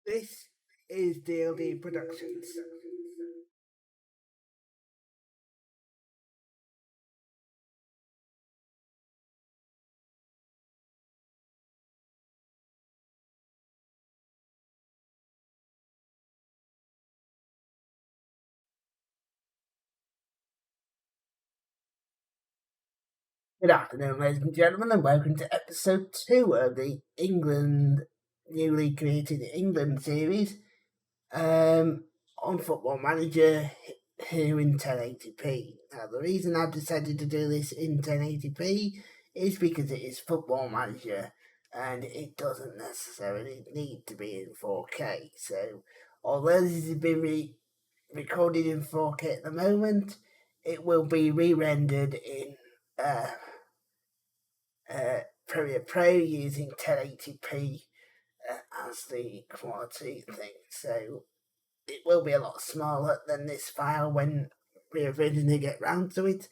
This is DLD Productions. Good afternoon, ladies and gentlemen, and welcome to episode 2 of the newly created England series on Football Manager here in 1080p. Now, the reason I've decided to do this in 1080p is because it is Football Manager and it doesn't necessarily need to be in 4K. So, although this has been recorded in 4K at the moment, it will be re-rendered in Premiere Pro using 1080p as the quality thing. So it will be a lot smaller than this file when we originally get round to it.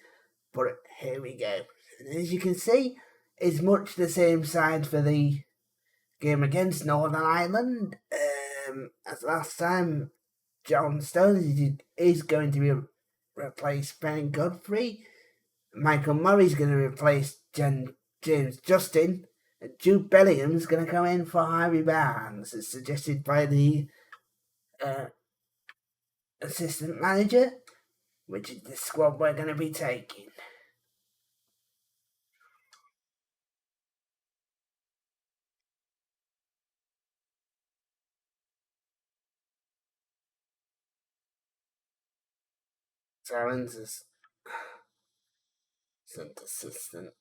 But here we go. And as you can see, it's much the same side for the game against Northern Ireland as last time. John Stones is going to be replaced Ben Godfrey. Michael Murray's going to replace James Justin. And Jude Bellingham's going to come in for Harvey Barnes, as suggested by the assistant manager, which is the squad we're going to be taking. Sarens is assistant.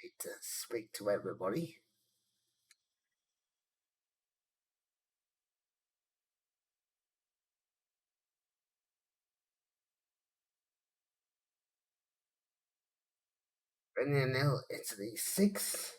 Need to speak to everybody. Bringing nil Italy 6.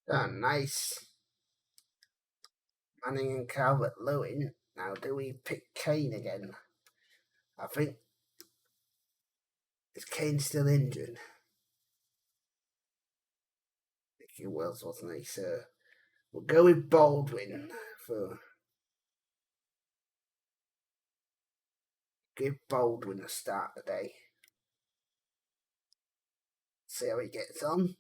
Oh, nice. Manning and Calvert-Lewin. Now, do we pick Kane again? I think. Is Kane still injured? I think he was, wasn't he? So we'll go with Baldwin for. Give Baldwin a start today. See how he gets on.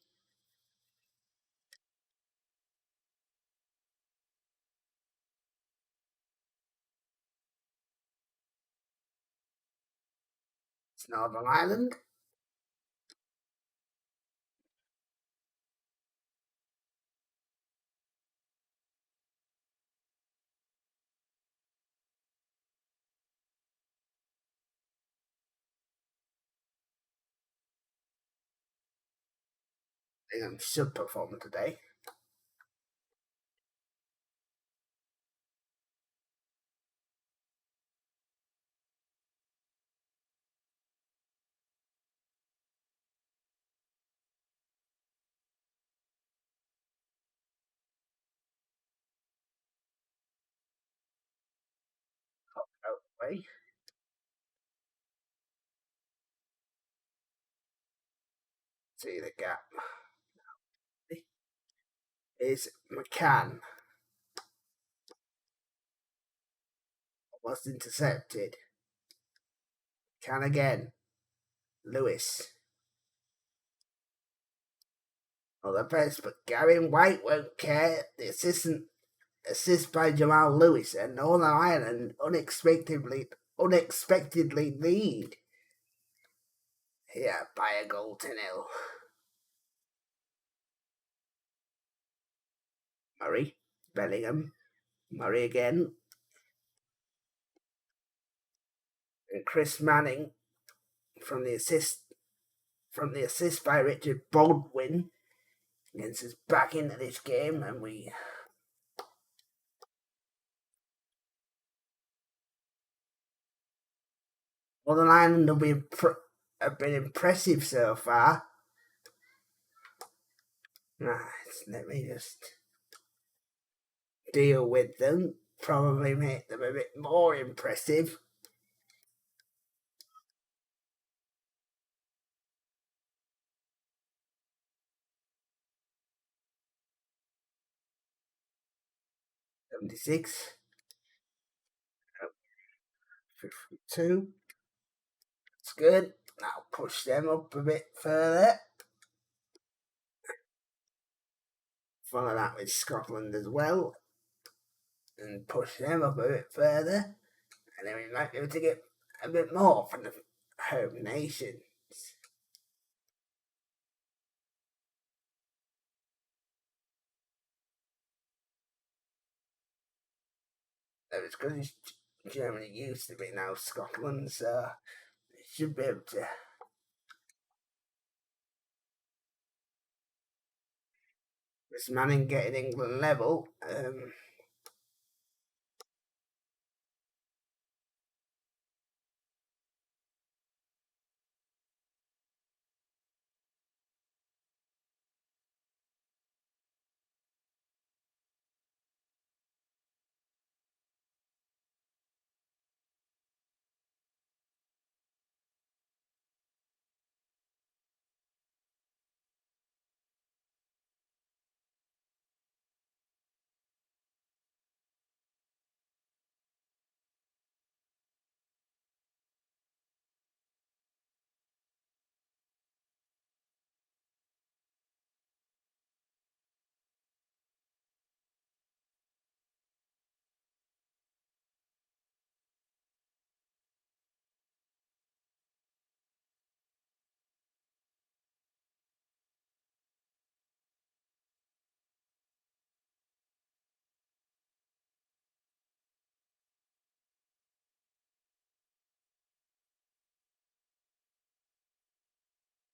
It's Northern Ireland. England should perform today. Way. See the gap. Is McCann. Was intercepted. Can again. Lewis. All the best, but Gavin White won't care. The assist by Jamal Lewis, and Northern Ireland unexpectedly lead. Here by a goal to nil. Murray, Bellingham, Murray again. And Chris Manning from the assist by Richard Baldwin gets us back into this game, and we Northern Ireland have been impressive so far. Let me just deal with them. Probably make them a bit more impressive. $76. 52. That's good. Now push them up a bit further. Follow that with Scotland as well. And push them up a bit further. And then we might be able to get a bit more from the home nations. It's because Germany used to be now Scotland, so it should be able to. Chris Manning getting England level.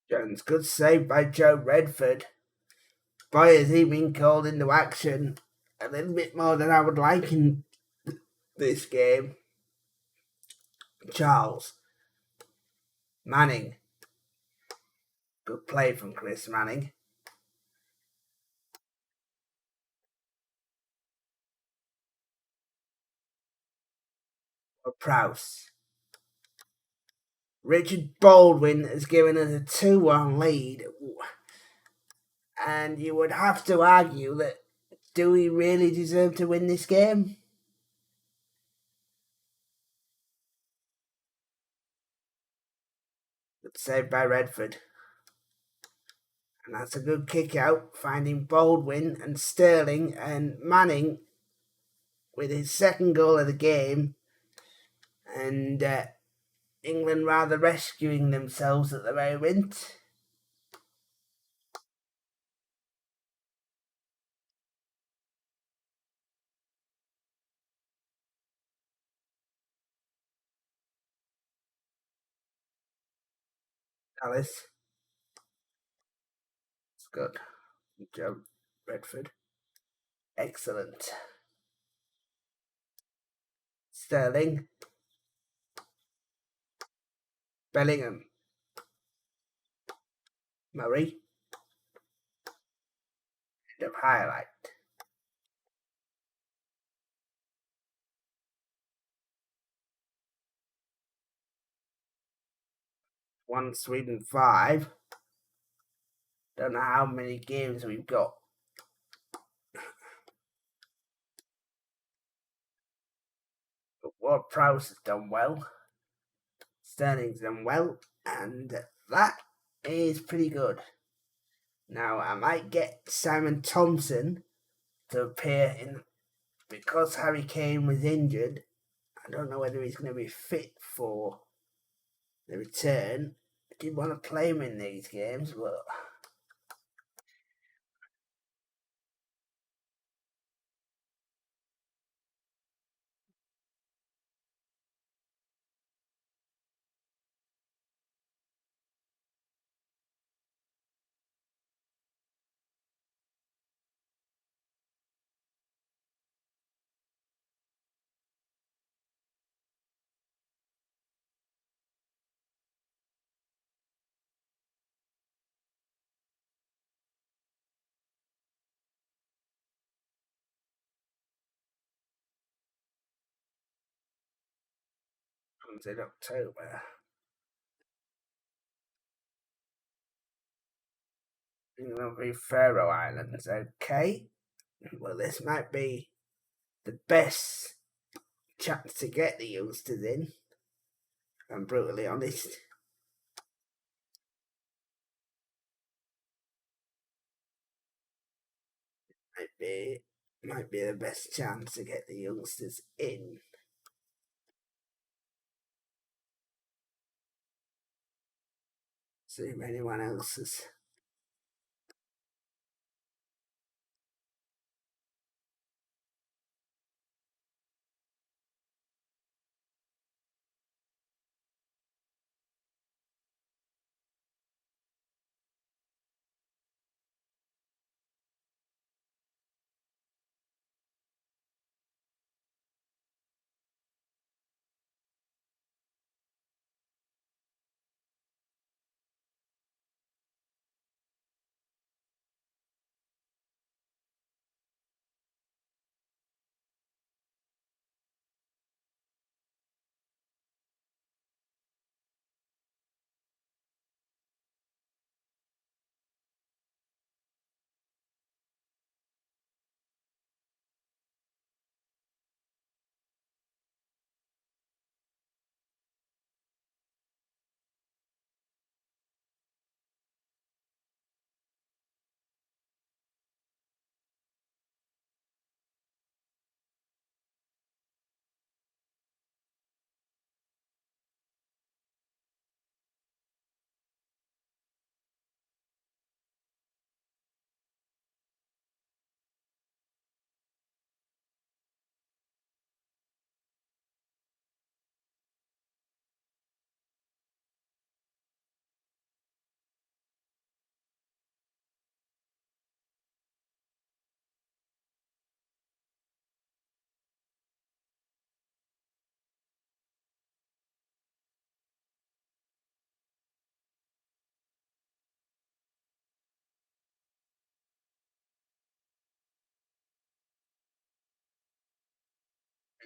Jones, good save by Joe Redford. Boy, has he been called into action a little bit more than I would like in this game. Charles. Manning. Good play from Chris Manning. Prowse. Richard Baldwin has given us a 2-1 lead. And you would have to argue that, do we really deserve to win this game? Good save by Redford. And that's a good kick out, finding Baldwin and Sterling and Manning with his second goal of the game. And England rather rescuing themselves at the moment. Alice. It's good. Good job, Redford. Excellent. Sterling. Bellingham. Murray. End of highlight. Sweden 5. Don't know how many games we've got. But Ward Prowse has done well. Sterling's done well, and that is pretty good. Now I might get Simon Thompson to appear in, because Harry Kane was injured. I don't know whether he's going to be fit for the return. I did want to play him in these games, but comes in October. It'll be Faroe Islands, okay. Well, this might be the best chance to get the youngsters in, if I'm brutally honest. Might be the best chance to get the youngsters in. See if anyone else is.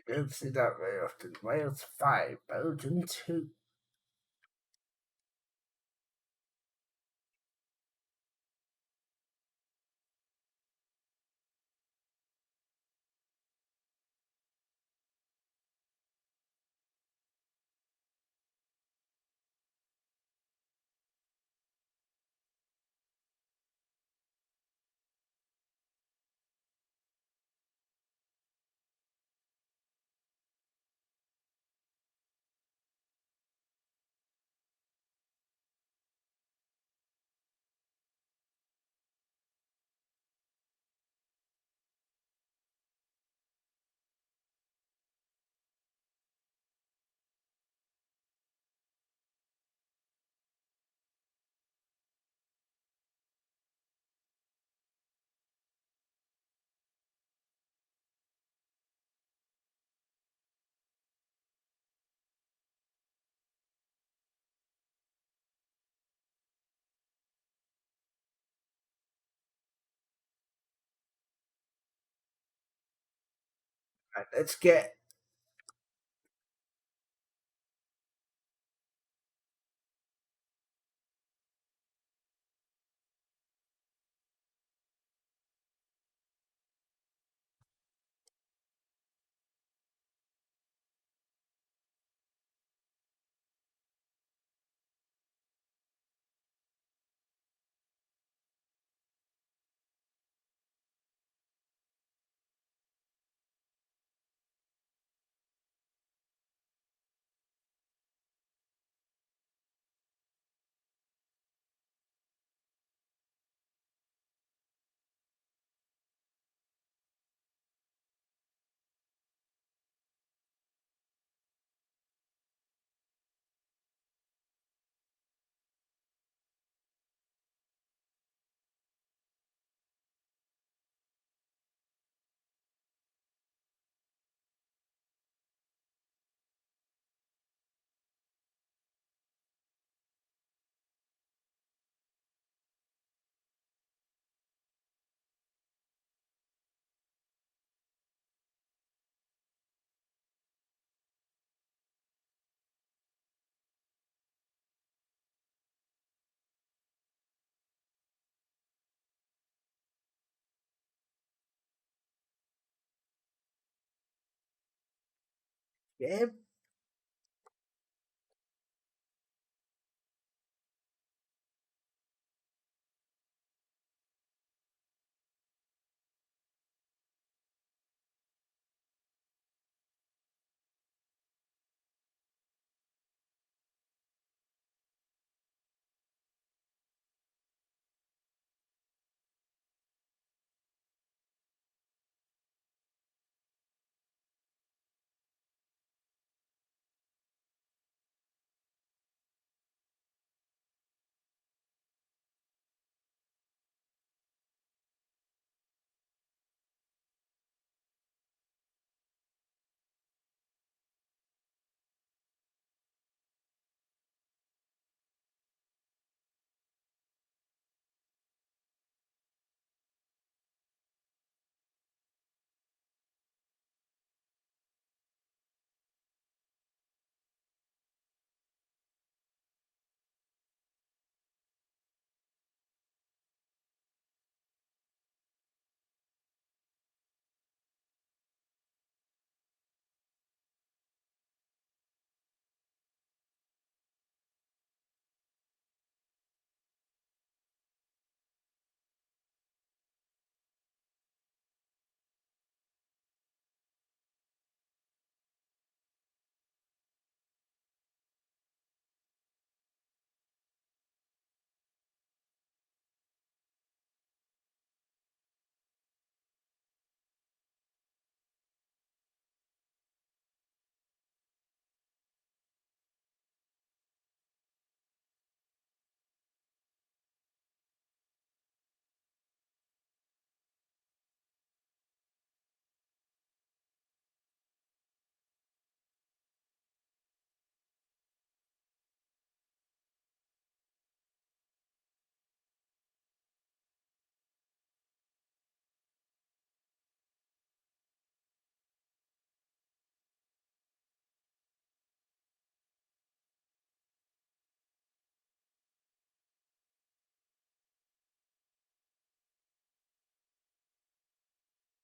I don't see that very often. Wales 5, Belgium 2. Right, let's get. game.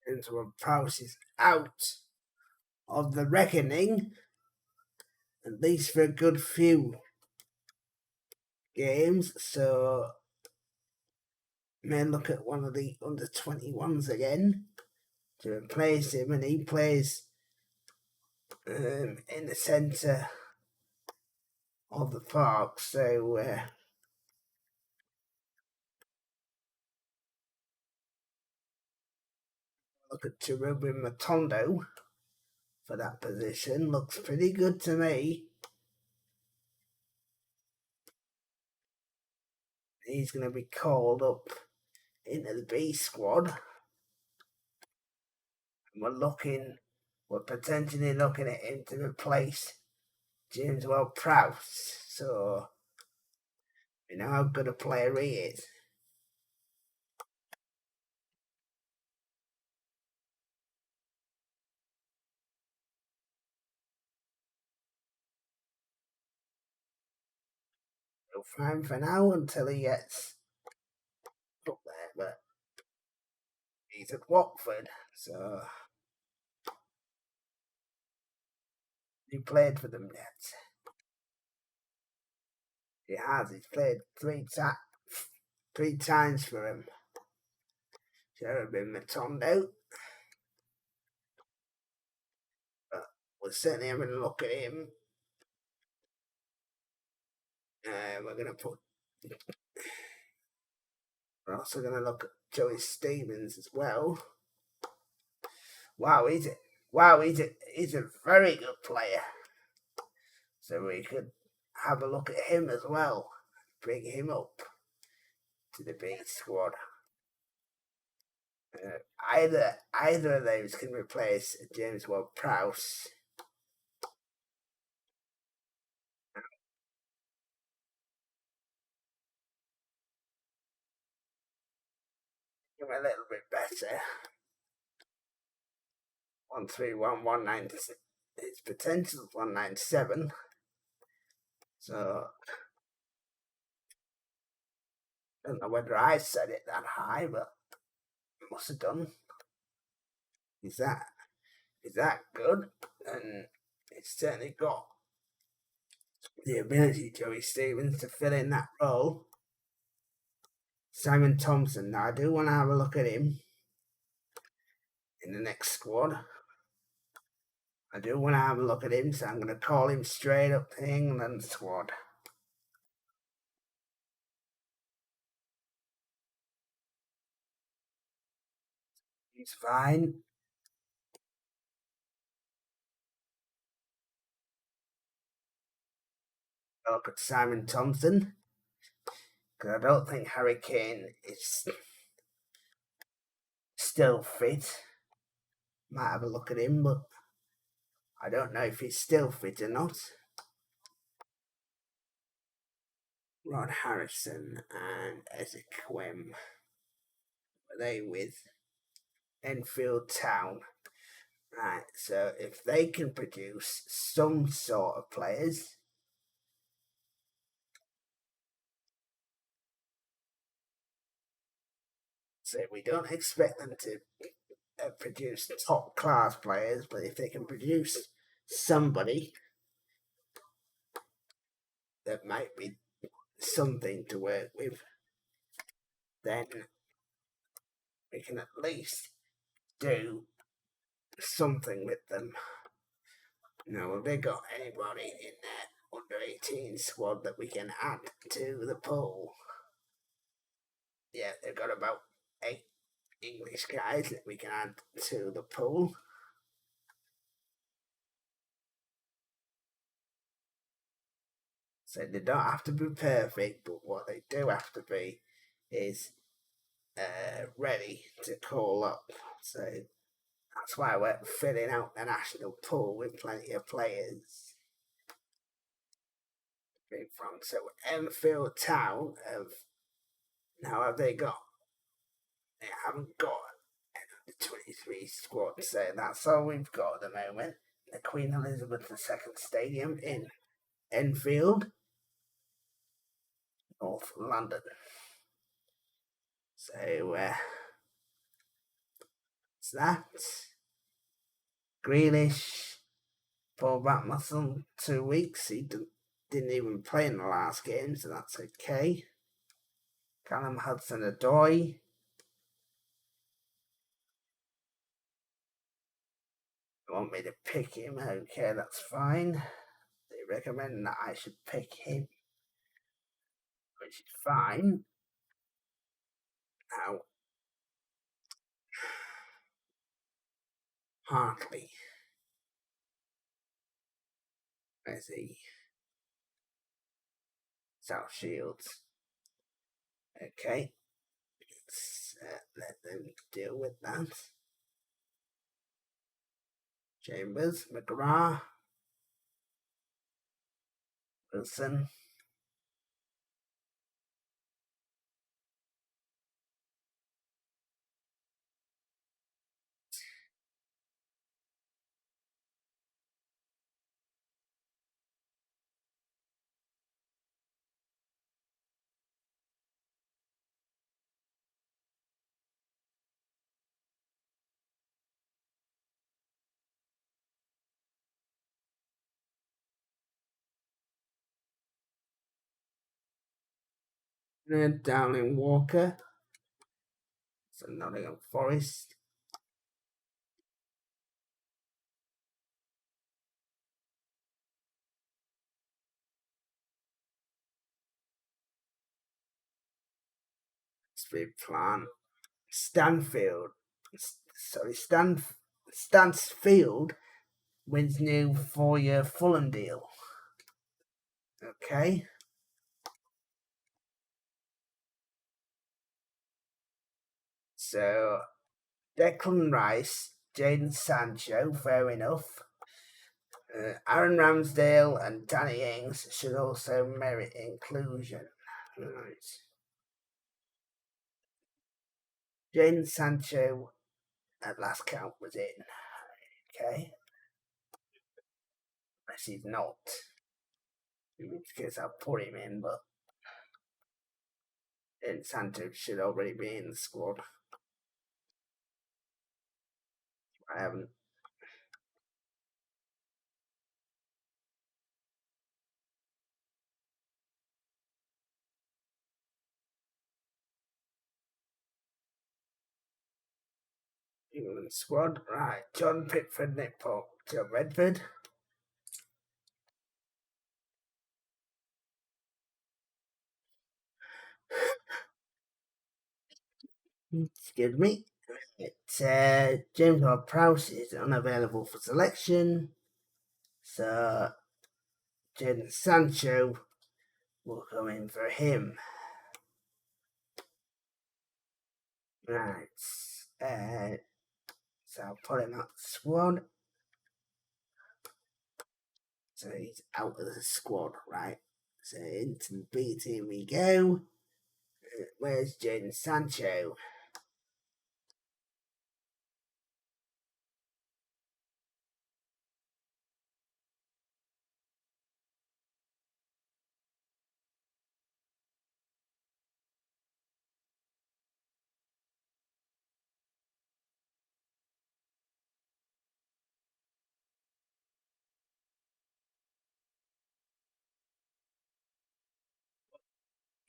Into a process out of the reckoning, at least for a good few games. So may look at one of the under 21s again to replace him, and he plays in the centre of the park. So look at Cherubim Matondo for that position. Looks pretty good to me. He's going to be called up into the B squad. We're potentially looking at him to replace James Ward-Prowse. So we know how good a player he is. We'll fine for now until he gets up there, but he's at Watford, so he played for them yet. He has. He's played three times for him. Cherubim Matondo. But we're certainly having a look at him. We're also going to look at Joey Stevens as well. Wow, he's a very good player. So we could have a look at him as well. Bring him up to the B squad. Either of those can replace James Ward-Prowse. Give him a little bit better. 131, 196. His potential is 197. So I don't know whether I set it that high, but I must have done. Is that good? And He's certainly got the ability, Joey Stevens, to fill in that role. Simon Thompson, now I do want to have a look at him in the next squad. I do want to have a look at him, so I'm going to call him straight up to the England squad. He's fine. Look at Simon Thompson, because I don't think Harry Kane is still fit. Might have a look at him, but I don't know if he's still fit or not. Rod Harrison and Ezekwem, were they with Enfield Town? Right, so if they can produce some sort of players, so we don't expect them to produce top class players, but if they can produce somebody that might be something to work with, then we can at least do something with them. Now, have they got anybody in their under 18 squad that we can add to the pool? Yeah, they've got about 8 English guys that we can add to the pool. So they don't have to be perfect, but what they do have to be is ready to call up. So that's why we're filling out the national pool with plenty of players. From so Enfield Town have they got? They haven't got the 23 squad, so that's all we've got at the moment. The Queen Elizabeth II Stadium in Enfield, North London. So it's that. Grealish pulled back muscle 2 weeks. He didn't even play in the last game, so that's okay. Callum Hudson-Odoi. You want me to pick him? Okay, that's fine. They recommend that I should pick him, which is fine. Now, Hartley. Where's he? South Shields. Okay, let's let them deal with that. Chambers, McGrath, Wilson. Dowling Walker. So Nottingham Forest. Speed plan. Stansfield wins new 4-year Fulham deal. Okay. So Declan Rice, Jadon Sancho, fair enough. Aaron Ramsdale and Danny Ings should also merit inclusion. Right. Jadon Sancho at last count was in. Okay. Unless he's not. In which case I'll put him in, but Jadon Sancho should already be in the squad. I haven't England squad, right? John Pickford, Nick Pope, Joe Redford. Excuse me. James Ward-Prowse is unavailable for selection, so Jadon Sancho will come in for him. Right. So I'll put him out the squad. So he's out of the squad, right? So into the B team we go. Where's Jadon Sancho?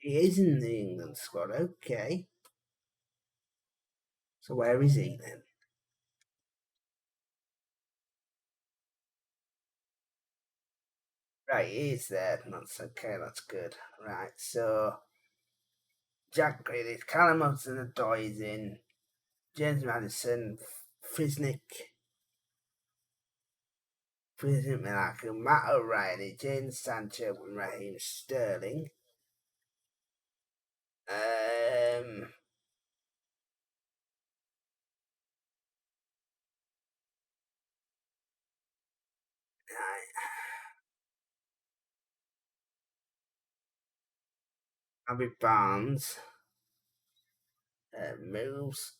He is in the England squad, okay. So where is he then? Right, he is there. That's okay, that's good. Right, so Jack Grealish, Callum Hudson-Odoi is in, James Maddison, Frisnick, Milaka, Matt O'Reilly, James Sancho, and Raheem Sterling. Abby Barnes moves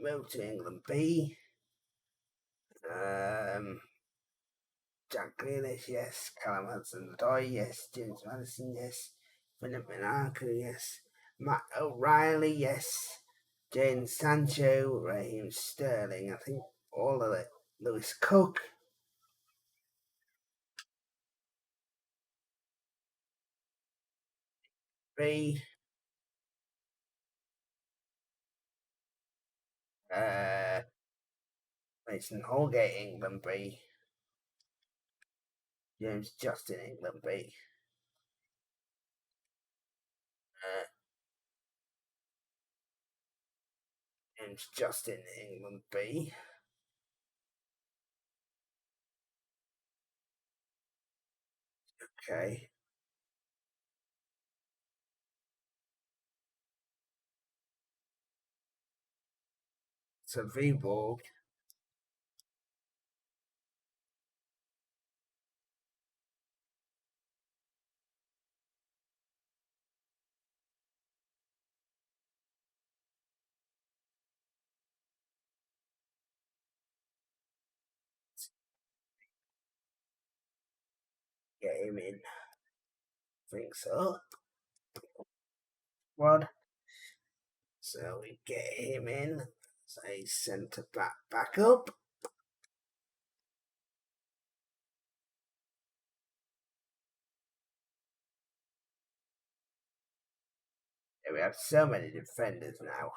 move to England B. Jack Grealish, yes. Callum Hudson-Odoi, yes. James Maddison, yes. Philip Minaku, yes. Matt O'Reilly, yes. Jane Sancho, Raheem Sterling, I think all of it. Lewis Cook. B. Mason Holgate, England B. James Justin, England B. James Justin, England B. Okay. So Viborg. Get him in. I think so. What? So we get him in. So he's centre back up. Yeah, we have so many defenders now.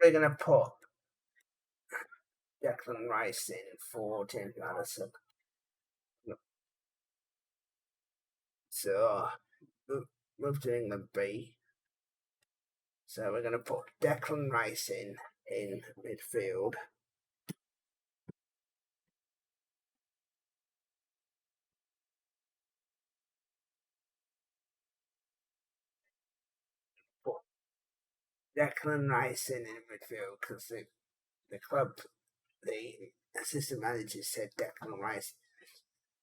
We're going to put Declan Rice in for James Maddison. So move to England B. So we're going to put Declan Rice in midfield. Put Declan Rice in midfield because the club, the assistant manager said Declan Rice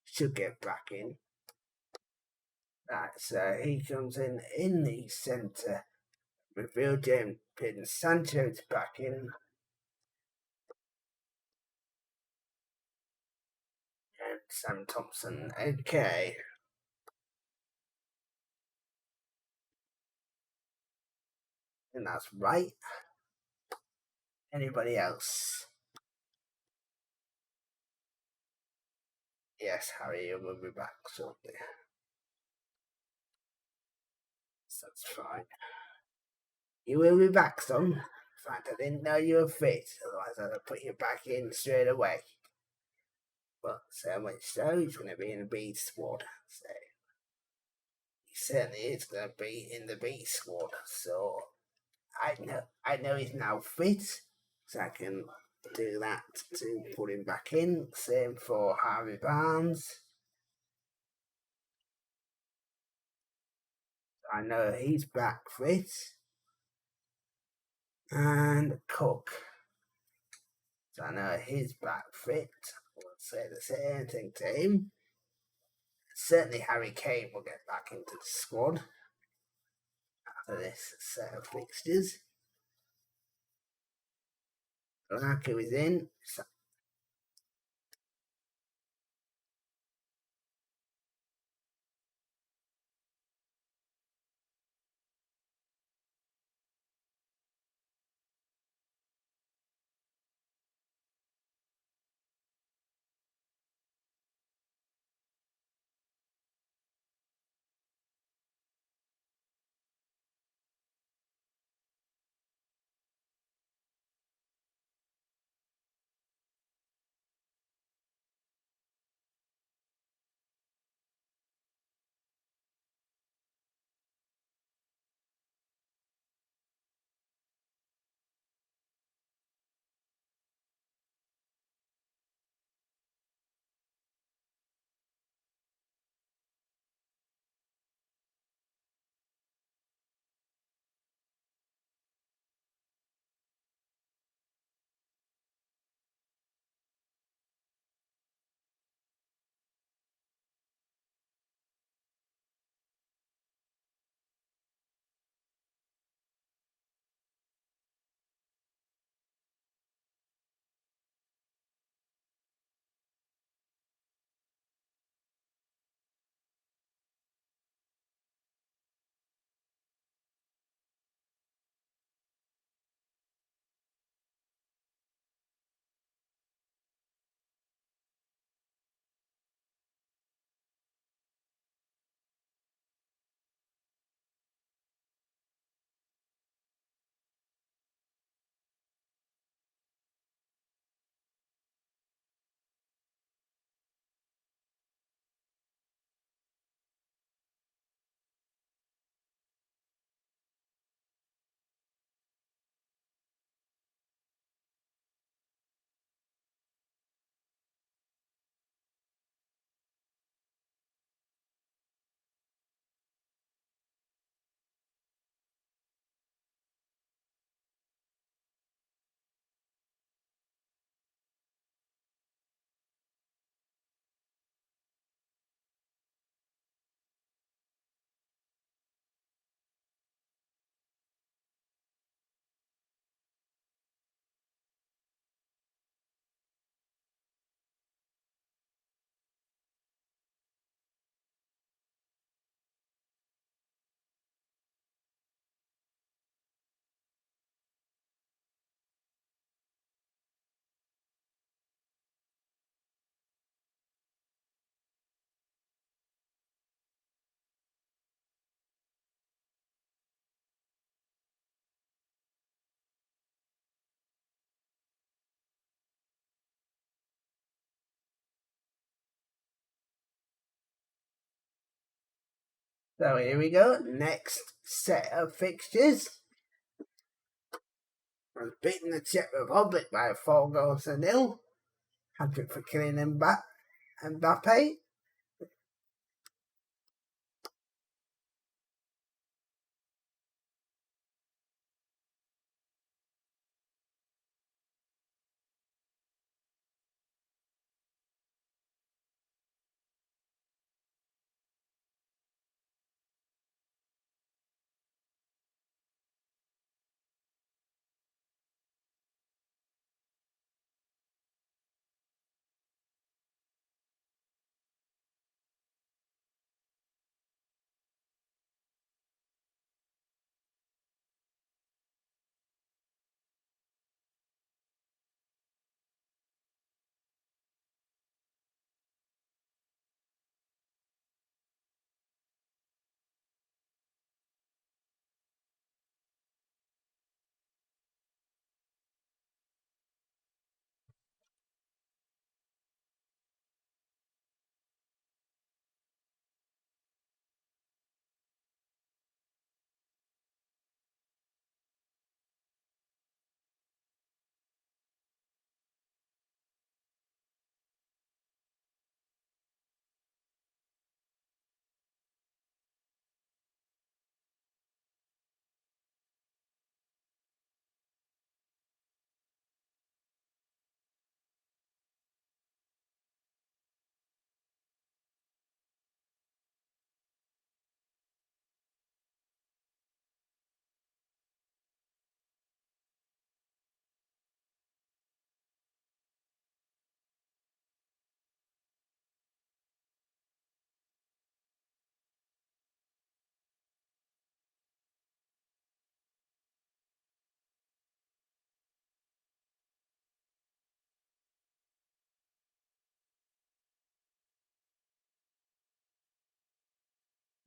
should get back in. Right, so he comes in the centre. Midfield, James Pin Sancho's back in. And Sam Thompson. Okay. And that's right. Anybody else? Yes, Harry, you will be back shortly. That's fine. You will be back, son. In fact, I didn't know you were fit, otherwise I'd have put you back in straight away. But so much so, he's going to be in the B squad. So he certainly is going to be in the B squad. So I know he's now fit, so I can do that to put him back in. Same for Harvey Barnes. I know he's back fit. And Cook. So I know he's back fit. We'll say the same thing to him. Certainly Harry Kane will get back into the squad after this set of fixtures. Lukaku is in. So here we go. Next set of fixtures. Was beating the Czech Republic by 4-0. Hat-trick for Kylian Mbappe.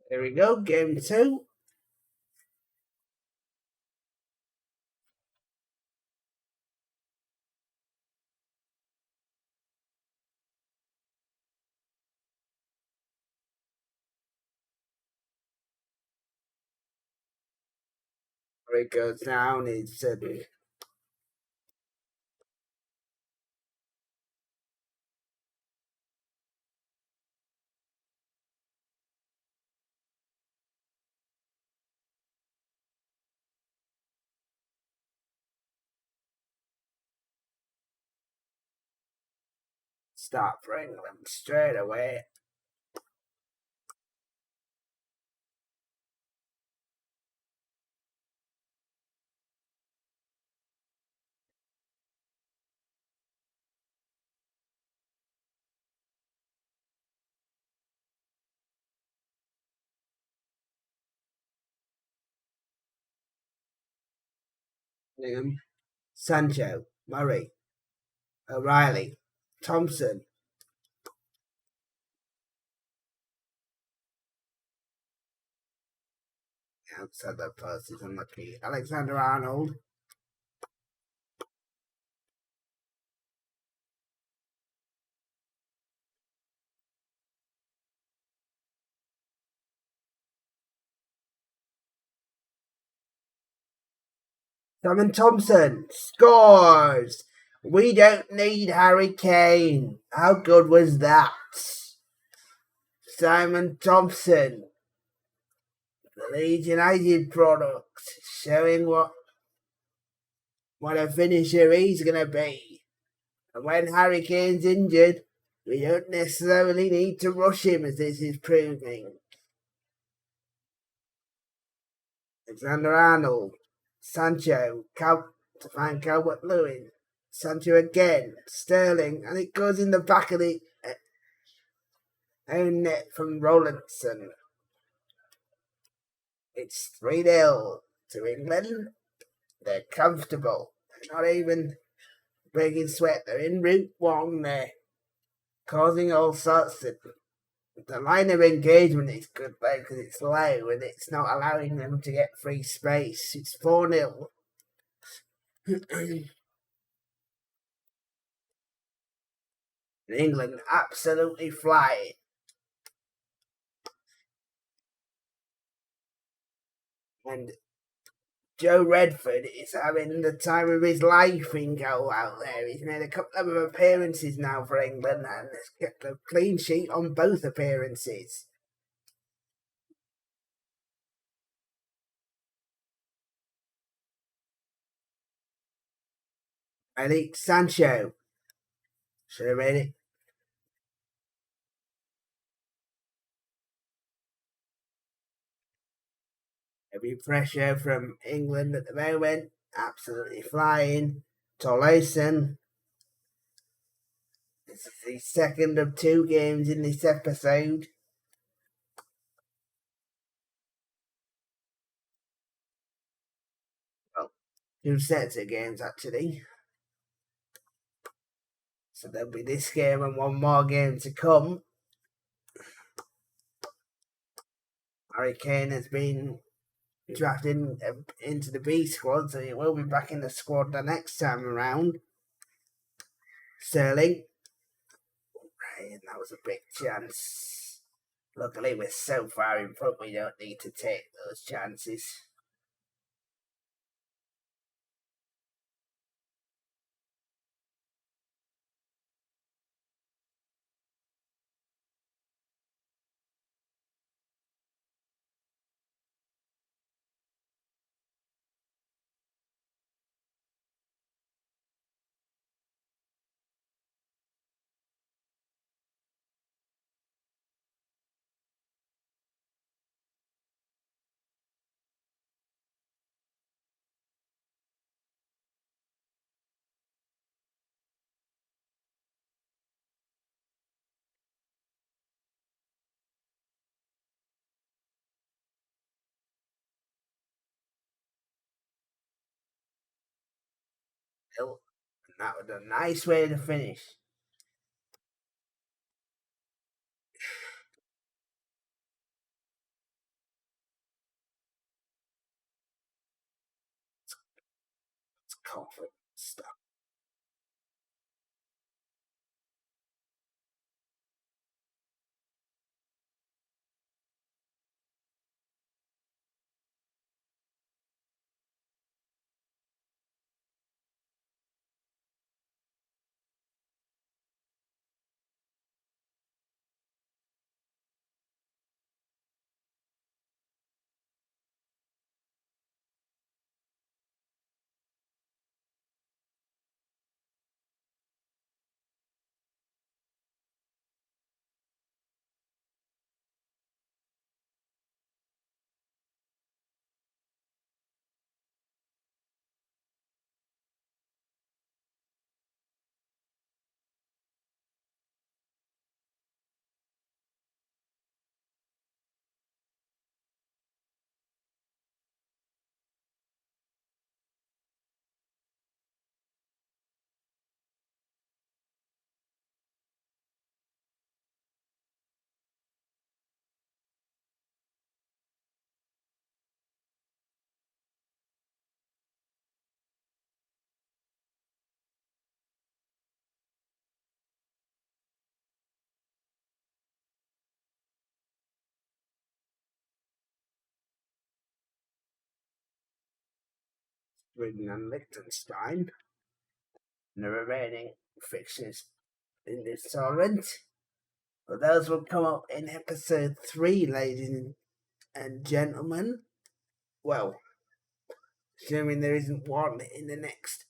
Here we go, game 2. Where it goes down is start for England straight away. Sancho, Murray, O'Reilly, Thompson. Outside the post is unlucky. Alexander-Arnold. Simon Thompson scores. We don't need Harry Kane. How good was that? Simon Thompson, the Leeds United product, showing what a finisher he's going to be. And when Harry Kane's injured, we don't necessarily need to rush him, as this is proving. Alexander-Arnold, Sancho, to find Calvert-Lewin. Sancho again, Sterling, and it goes in the back of the own net from Rowlandson. It's 3-0 to England. They're comfortable. They're not even breaking sweat. They're in Route 1. They're causing all sorts of... The line of engagement is good though, because it's low and it's not allowing them to get free space. It's 4-0. England absolutely flying. And Joe Redford is having the time of his life in goal out there. He's made a couple of appearances now for England and has kept a clean sheet on both appearances. Elite Sancho should have made it. Heavy pressure from England at the moment. Absolutely flying. Tolson. This is the second of 2 games in this episode. Well, 2 sets of games actually. So there'll be this game and 1 more game to come. Harry Kane has been drafted into the B squad, so he will be back in the squad the next time around. Sterling. Right, that was a big chance. Luckily, we're so far in front, we don't need to take those chances. And that was a nice way to finish. confident stuff. Sweden and Liechtenstein, and the remaining fixtures in this tournament. But those will come up in episode 3, ladies and gentlemen. Well, assuming there isn't one in the next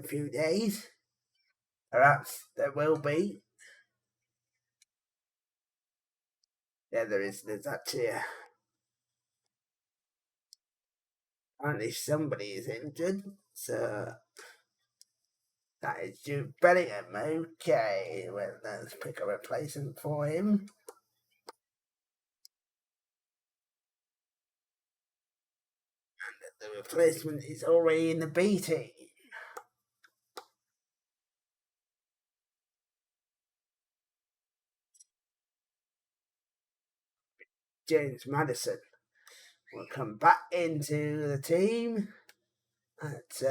few days. Perhaps there will be. Yeah, there is. There's actually apparently somebody is injured, so that is Jude Bellingham. Okay, well, let's pick a replacement for him. And the replacement is already in the B team. James Madison will come back into the team at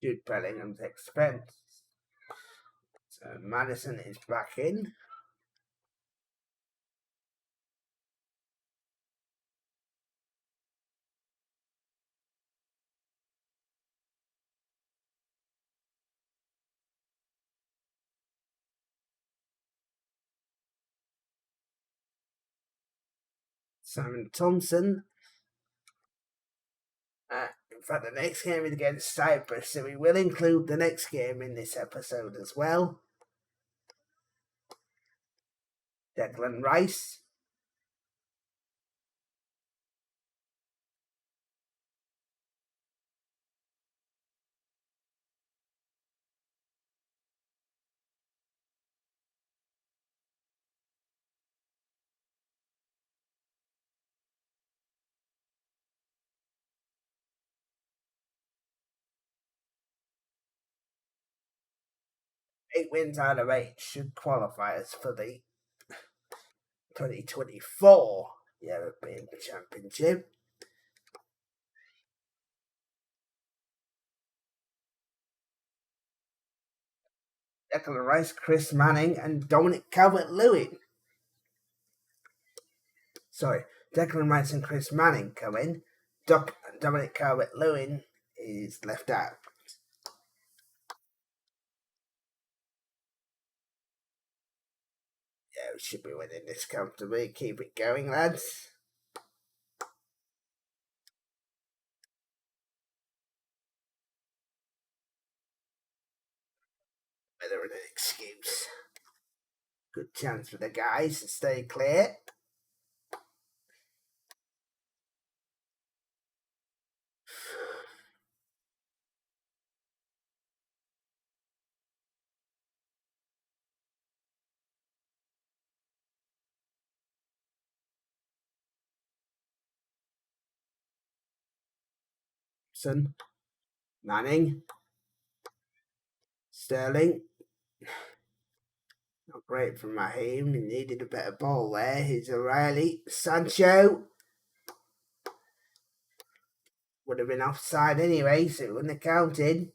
Jude Bellingham's expense. So Madison is back in. Simon Thompson. In fact, the next game is against Cyprus, so we will include the next game in this episode as well. Declan Rice. Eight wins out of 8 should qualify us for the 2024 European Championship. Declan Rice, Chris Manning, and Dominic Calvert-Lewin. Sorry, Declan Rice and Chris Manning come in. Dominic Calvert-Lewin is left out. Yeah, we should be winning this comfortably. Keep it going, lads. Better than an excuse. Good chance for the guys to stay clear. Manning, Sterling. Not great from Raheem. He needed a better ball there. Here's O'Reilly. Sancho. Would have been offside anyway, so it wouldn't have counted.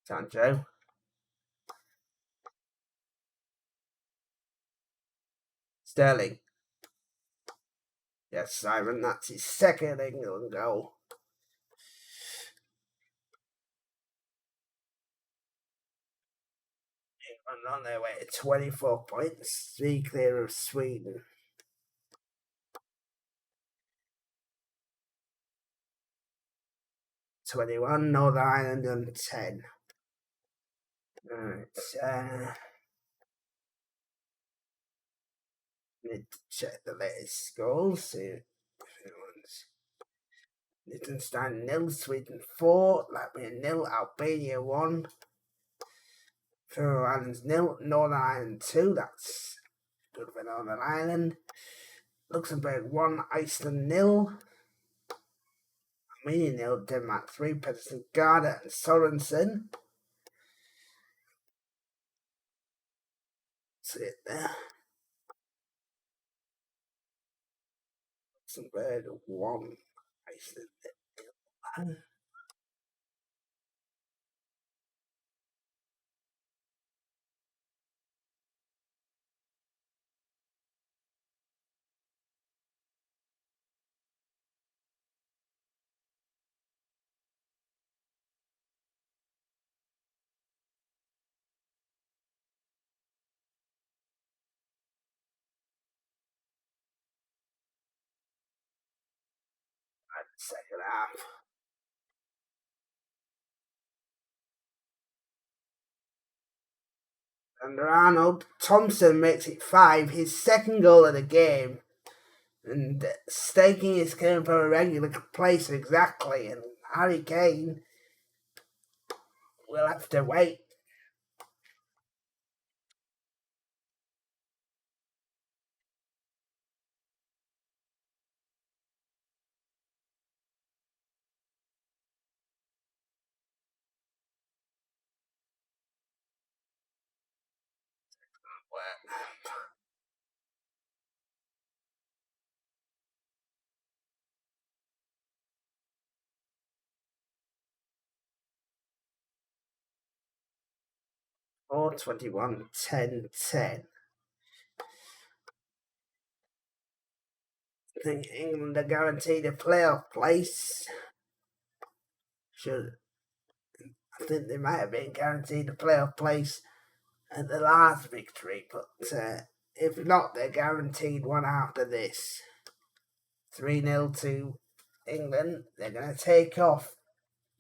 Sancho. Sterling. Yes, Simon, that's his second England goal. England on their way to 24 points, 3 clear of Sweden. '21, Northern Ireland on 10. Right, need to check the latest scores. See if anyone's. Liechtenstein 0, Sweden 4, Latvia 0, Albania 1, Faroe Islands 0, Northern Ireland 2. That's good for Northern Ireland. Luxembourg 1, Iceland 0, Armenia 0, Denmark 3, Pedersen, Garda and Sorensen. See it there. Luxembourg 1, Iceland 0. Second half. Under Arnold, Thompson makes it 5, his second goal of the game, and staking his claim for a regular place exactly. And Harry Kane will have to wait. Or 21, 10, 10. I think England are guaranteed a playoff place. I think they might have been guaranteed a playoff place at the last victory, but if not, they're guaranteed one after this. 3-0 to England. They're going to take off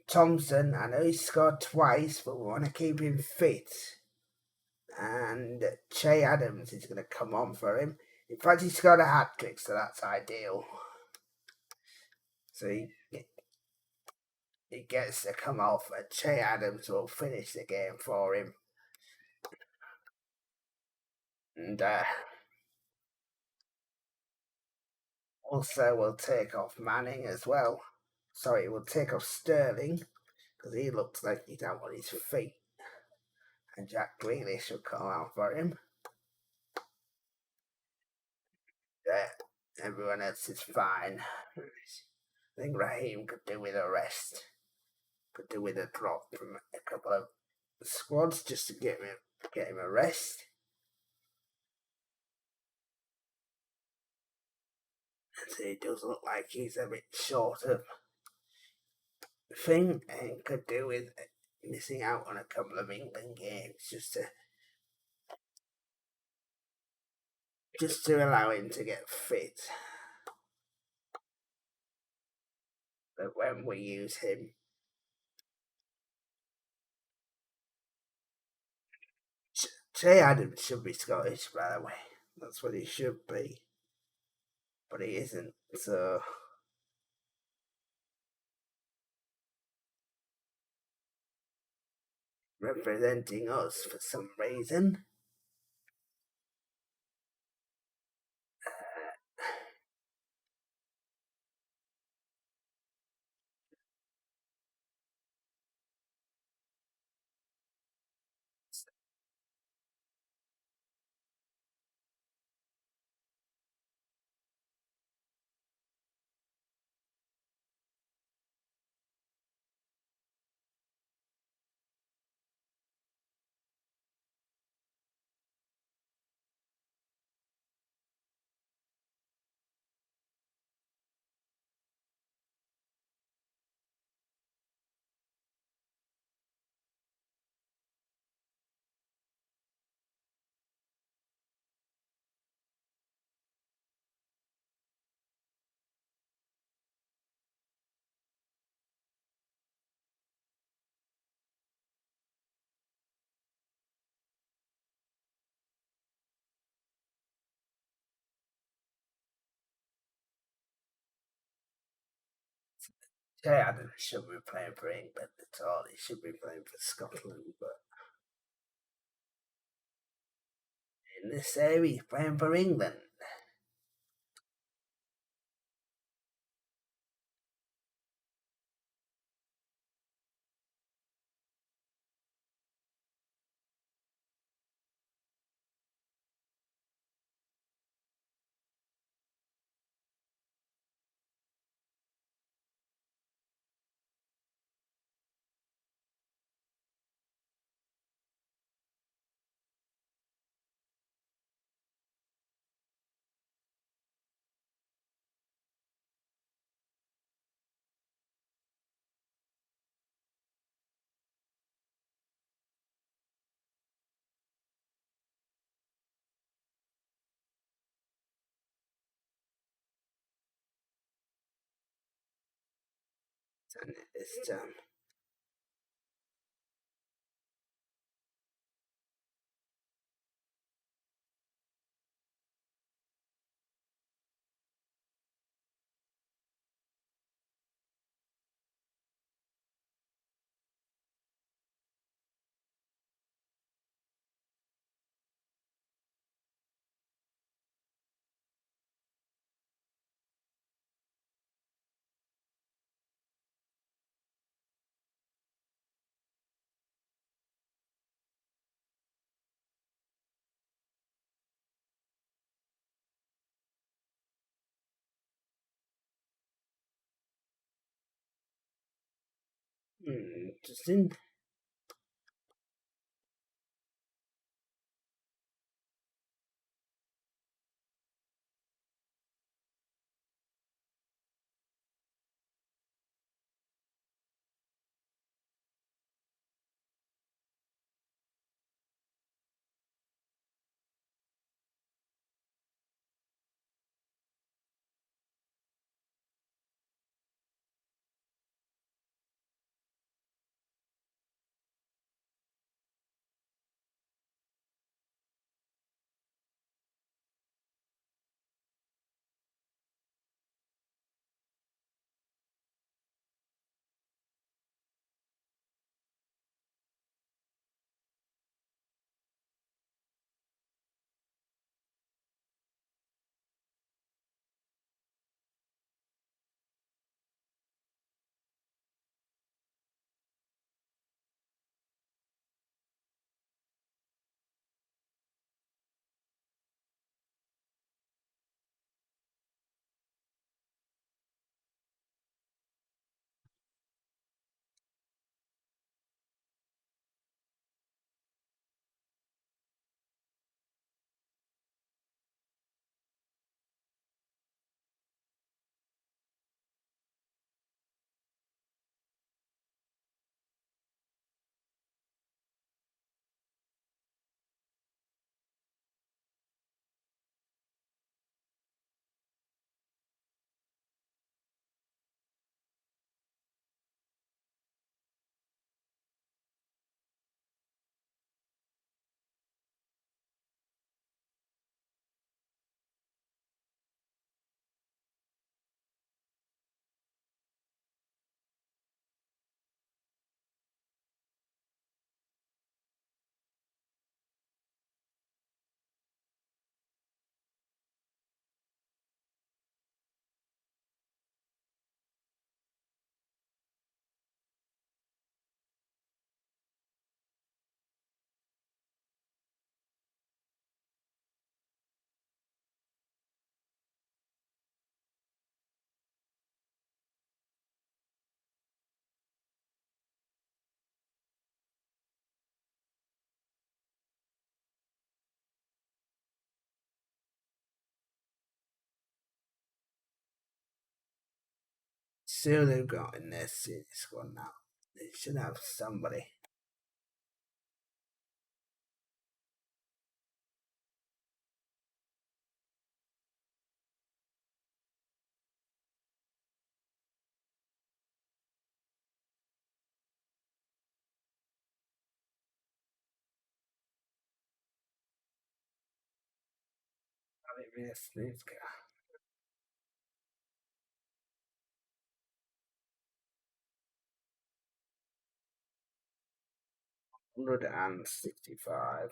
Thompson. I know he scored twice, but we want to keep him fit. And Che Adams is going to come on for him. In fact, he scored a hat-trick, so that's ideal. So he gets to come off, and Che Adams will finish the game for him. And also we'll take off Manning as well. Sorry, we'll take off Sterling, because he looks like he's out on his feet. And Jack Grealish will come out for him. Everyone else is fine. I think Raheem could do with a rest. Could do with a drop from a couple of squads just to get him a rest. So it does look like he's a bit short of thing, and could do with missing out on a couple of England games just to allow him to get fit. But when we use him, Che Adams should be Scottish, by the way. That's what he should be. but he isn't. So representing us for some reason. Jay Adams shouldn't be playing for England at all. He should be playing for Scotland, but in this series, he's playing for England. And it's interesting. Sulu got in their senior squad now. They should have somebody. This guy. 165.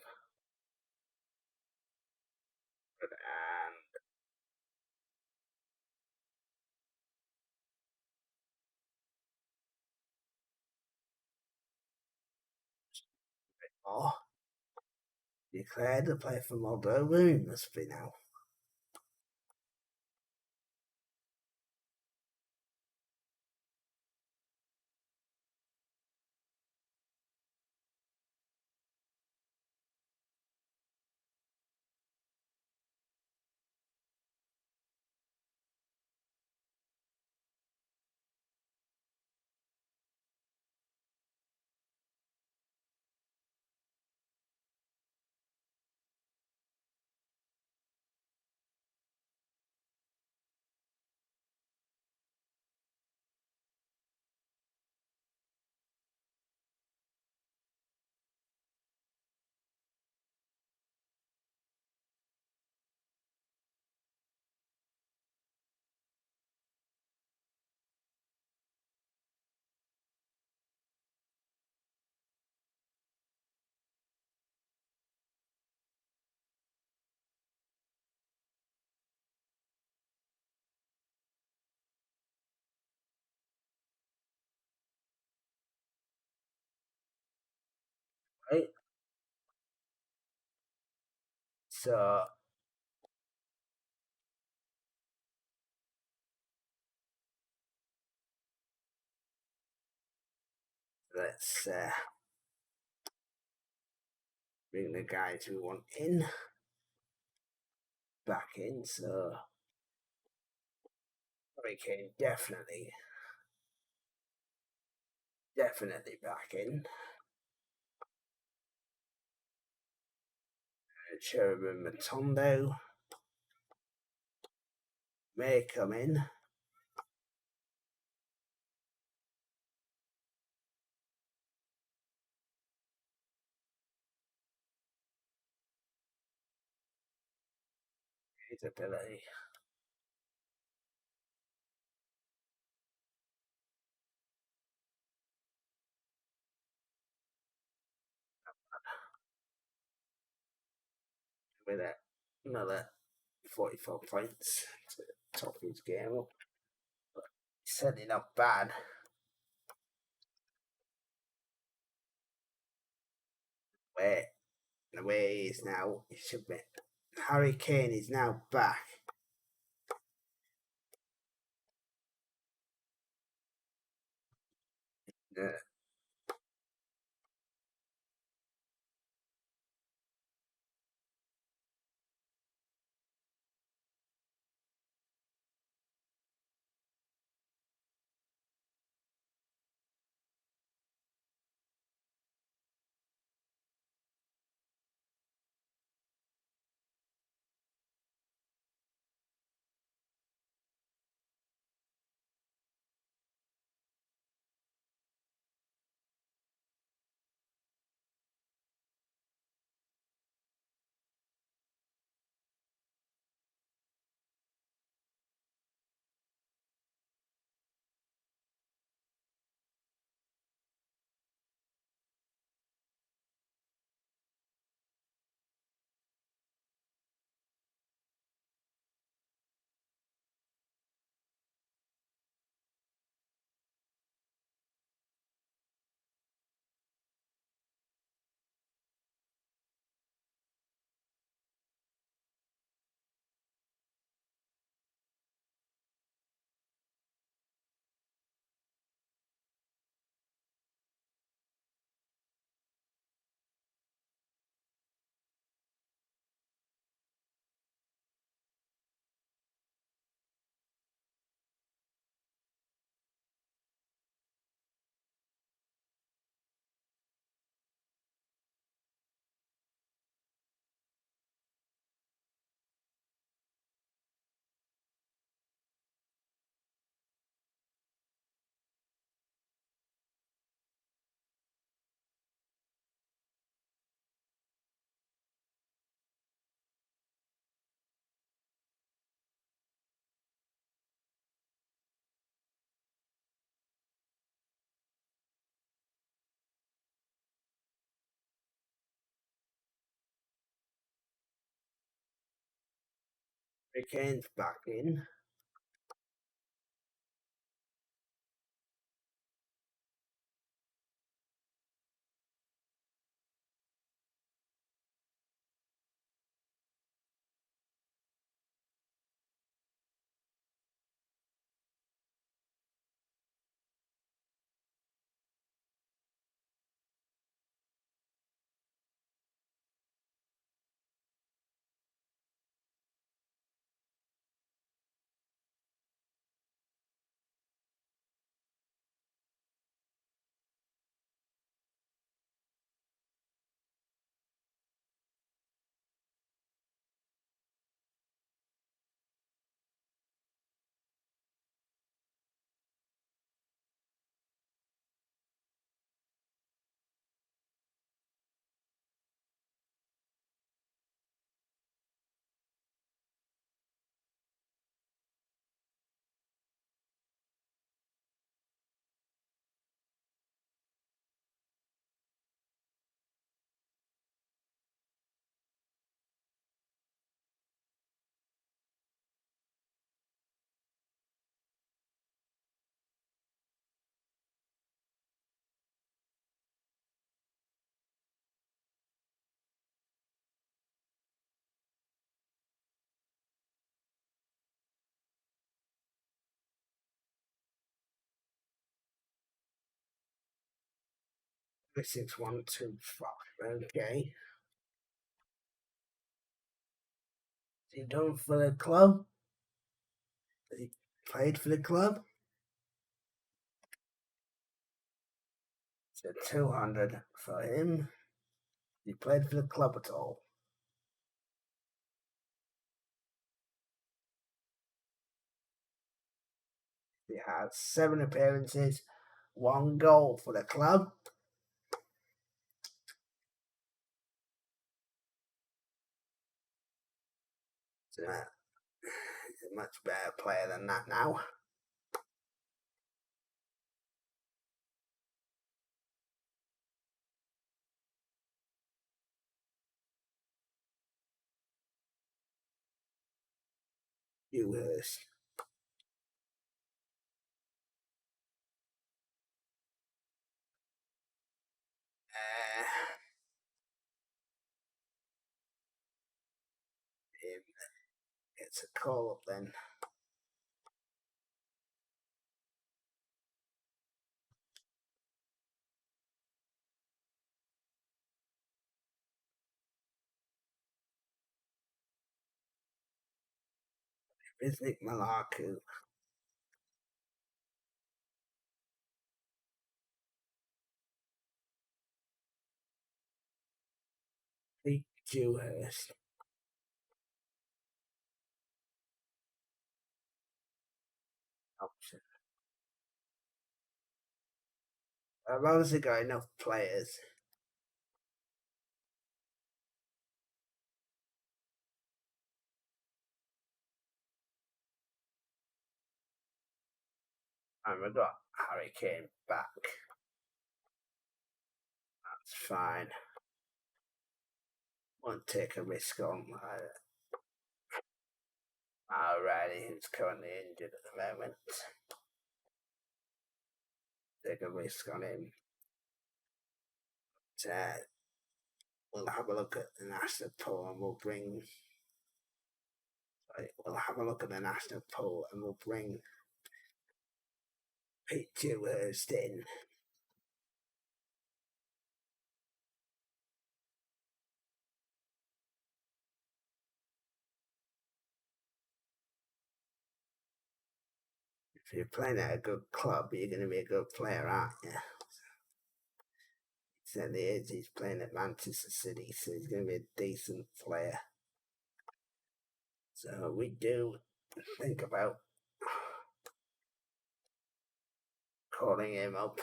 And more. Declared to play for Moldova, he must be now. Right? So let's bring the guys we want in back in. So Hurricane definitely back in. Cherubim Matondo may come in. His ability. With another 44 points to top his game up. But certainly not bad. Where the way he is now, he should be. Harry Kane is now back. Yeah. Hurricane's back in. This is 125. Okay. Is he done for the club? Has he played for the club? So 200 for him. He played for the club at all. He has 7 appearances, 1 goal for the club. So he's a much better player than that now. Dewhurst. Him gets a call up then. Bisnick Malaku. Pete Dewhurst. Option. I've obviously got enough players. And we've got Harry Kane back. That's fine. Won't take a risk on O'Reilly, who's currently injured at the moment. Take a risk on him. We'll have a look at the national poll and we'll bring. We'll have a look at the national poll and we'll bring Pete Dewhurst in. If you're playing at a good club, you're going to be a good player, aren't you? He certainly is. He's playing at Manchester City, so he's going to be a decent player. So we do think about calling him up,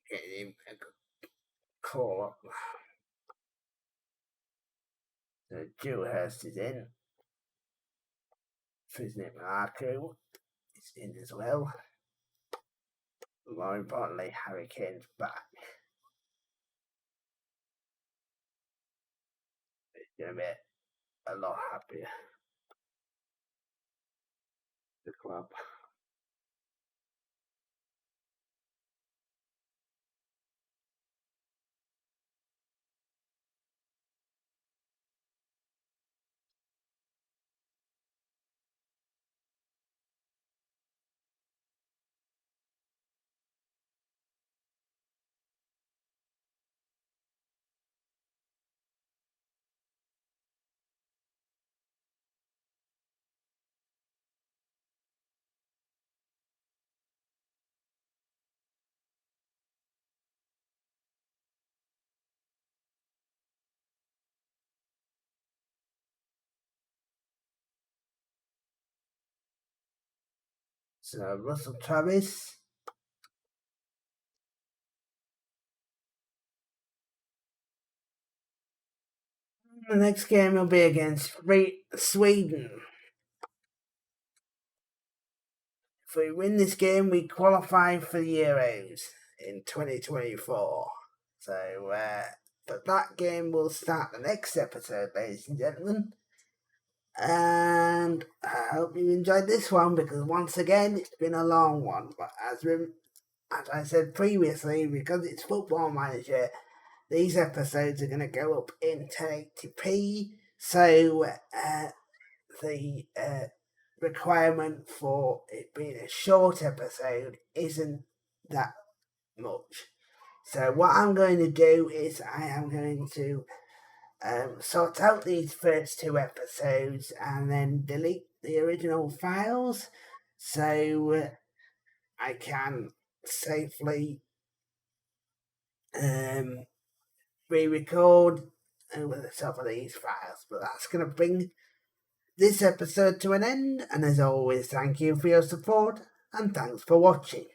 getting him a good call up. So Dewhurst is in. Bisnick Malaku is in as well. More importantly, Harry Kane's back. It's going to be a lot happier. The club. So Russell Travis. The next game will be against Sweden. If we win this game, we qualify for the Euros in 2024. So, but that game will start the next episode, ladies and gentlemen. And I hope you enjoyed this one, because once again, it's been a long one. But as I said previously, because it's Football Manager, these episodes are going to go up in 1080p. So the requirement for it being a short episode isn't that much. So what I'm going to do is I am going to sort out these first two episodes and then delete the original files so I can safely re-record over the top of these files. But that's going to bring this episode to an end, and as always, thank you for your support and thanks for watching.